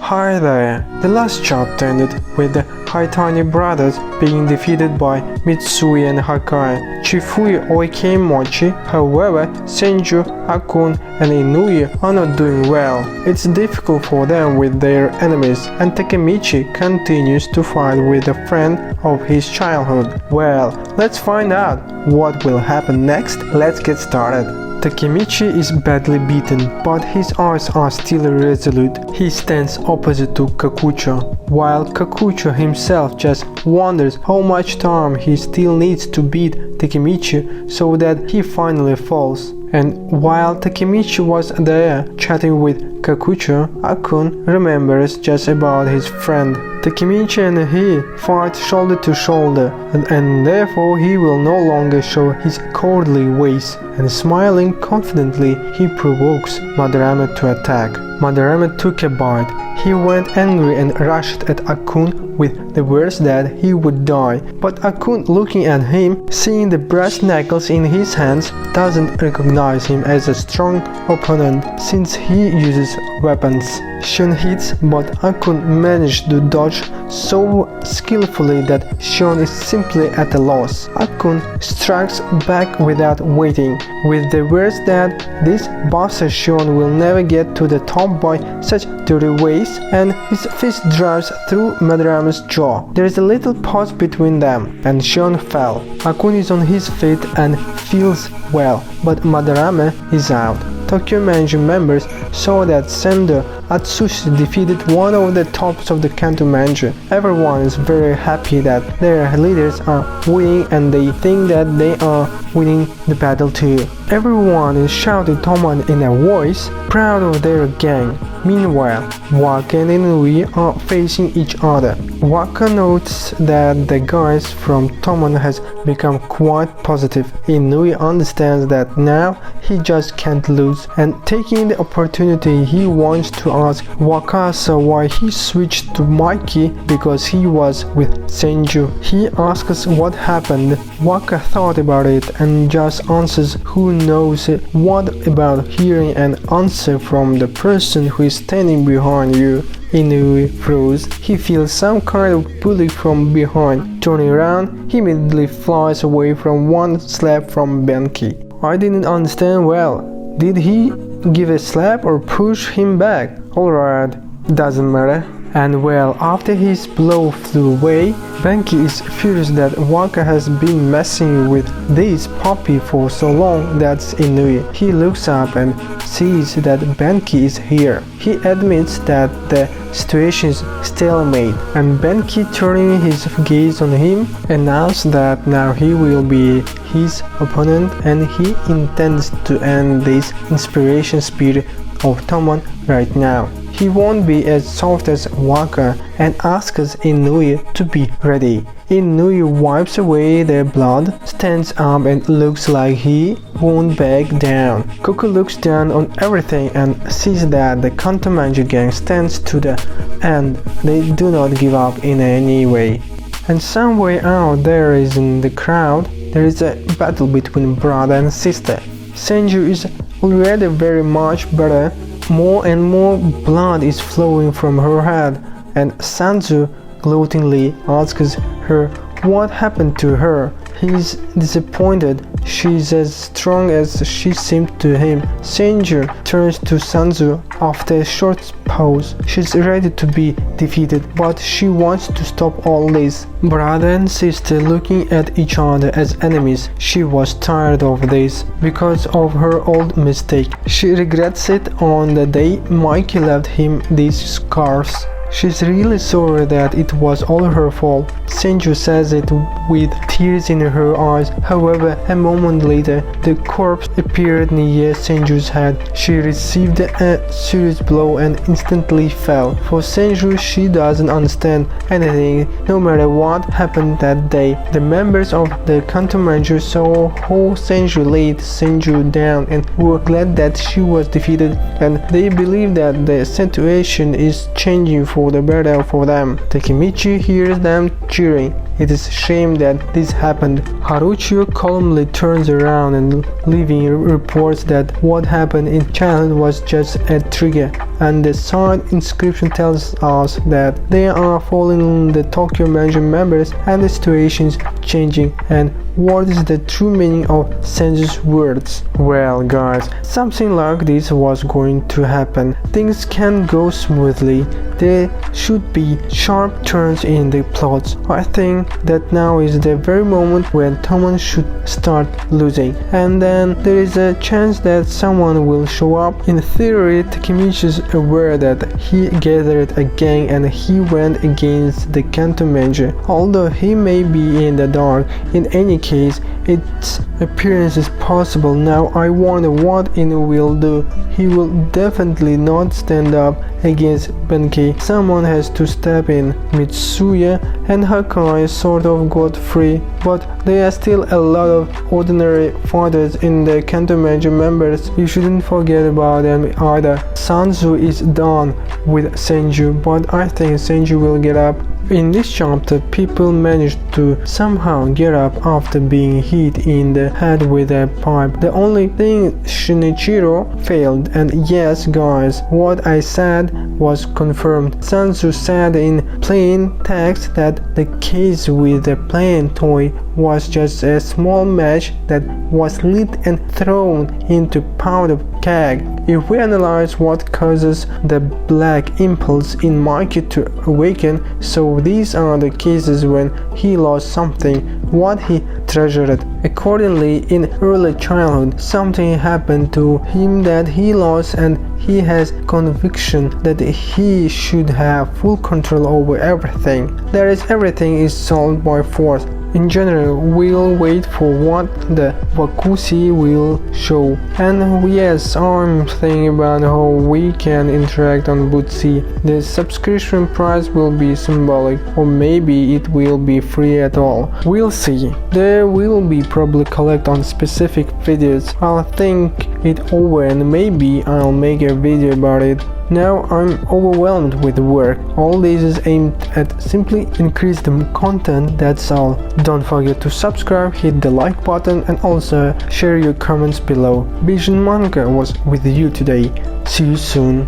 Hi there! The last chapter ended with the Haitani brothers being defeated by Mitsui and Hakai. Chifui overcame Mochi, however, Senju, Akun and Inui are not doing well. It's difficult for them with their enemies, and Takemichi continues to fight with a friend of his childhood. Well, let's find out what will happen next. Let's get started. Takemichi is badly beaten, but his eyes are still resolute. He stands opposite to Kakucho, while Kakucho himself just wonders how much time he still needs to beat Takemichi so that he finally falls. And while Takemichi was there chatting with Kakucho, Akun remembers just about his friend. Takemichi and he fight shoulder to shoulder, and therefore he will no longer show his cowardly ways, and smiling confidently he provokes Madarame to attack. Madarame took a bite. He went angry and rushed at Akun with the words that he would die, but Akun, looking at him, seeing the brass knuckles in his hands, doesn't recognize him as a strong opponent since he uses weapons. Shion hits, but Akun managed to dodge so skillfully that Shion is simply at a loss. Akun strikes back without waiting, with the words that this bastard Shion will never get to the top by such dirty ways, and his fist drives through Madarame's jaw. There is a little pause between them, and Shion fell. Akun is on his feet and feels well, but Madarame is out. Tokyo Manji members saw that Sendo Atsushi defeated one of the tops of the Kanto Manji. Everyone is very happy that their leaders are winning, and they think that they are winning the battle too. Everyone is shouting Toman in a voice, proud of their gang. Meanwhile, Waka and Inui are facing each other. Waka notes that the guys from Toman has become quite positive. Inui understands that now he just can't lose, and taking the opportunity he wants to ask Wakasa why he switched to Mikey because he was with Senju. He asks what happened. Waka thought about it and just answers who knows it. What about hearing an answer from the person who is standing behind you? Inui froze. He feels some kind of bully from behind. Turning around, he immediately flies away from one slap from Benki. I didn't understand well. Did he give a slap or push him back? Alright, doesn't matter. And well, after his blow flew away, Benki is furious that Waka has been messing with this puppy for so long. That's Inui. He looks up and sees that Benki is here. He admits that the situation is stalemate, and Benki, turning his gaze on him, announced that now he will be his opponent and he intends to end this inspiration spirit of Toman right now. He won't be as soft as Waka and asks Inui to be ready. Inui wipes away their blood, stands up and looks like he won't back down. Koku looks down on everything and sees that the Kantomanji gang stands to the end. They do not give up in any way. And somewhere out there is in the crowd, there is a battle between brother and sister. Senju is already very much better. More and more blood is flowing from her head, and Sanzu gloatingly asks her what happened to her. He is disappointed. She is as strong as she seemed to him. Senju turns to Sanzu after a short pause. She's ready to be defeated, but she wants to stop all this. Brother and sister looking at each other as enemies. She was tired of this because of her old mistake. She regrets it on the day Mikey left him these scars. She's really sorry that it was all her fault. Senju says it with tears in her eyes. However, a moment later, the corpse appeared near Senju's head. She received a serious blow and instantly fell. For Senju, she doesn't understand anything, no matter what happened that day. The members of the Kantomanji saw how Senju laid Senju down and were glad that she was defeated, and they believe that the situation is changing for the better for them. Takemichi hears them cheering. It is a shame that this happened. Haruchio calmly turns around and leaving reports that what happened in childhood was just a trigger. and the side inscription tells us that they are following the Tokyo Manga members and the situation is changing. And what is the true meaning of Senju's words? Well guys, something like this was going to happen. Things can go smoothly. There should be sharp turns in the plots. I think that now is the very moment when Tomon should start losing, and then there is a chance that someone will show up. In theory, Takemichi is aware that he gathered a gang and he went against the Kanto Manga, although he may be in the dark. In any case, its appearance is possible. Now I wonder what Inu will do. He will definitely not stand up against Benkei. Someone has to step in. Mitsuya and Hakai sort of got free, but there are still a lot of ordinary fighters in the Kanto Manga members. You shouldn't forget about them either. Sanzu is done with Senju, but I think Senju will get up. In this chapter, people managed to somehow get up after being hit in the head with a pipe. The only thing, Shinichiro failed, and yes guys, what I said was confirmed. Sanzu said in plain text that the case with the playing toy was just a small match that was lit and thrown into powder keg. If we analyze what causes the black impulse in Mikey to awaken, so these are the cases when he lost something, what he treasured. Accordingly, in early childhood, something happened to him that he lost, and he has conviction that he should have full control over everything. That is, everything is solved by force. In general, we'll wait for what the Wakushi will show. And yes, I'm thinking about how we can interact on Bootsy. The subscription price will be symbolic, or maybe it will be free at all. We'll see. There will be probably collect on specific videos. I'll think it over and maybe I'll make a video about it. Now I'm overwhelmed with work. All this is aimed at simply increase the content, that's all. Don't forget to subscribe, hit the like button and also share your comments below. Vision Manga was with you today. See you soon.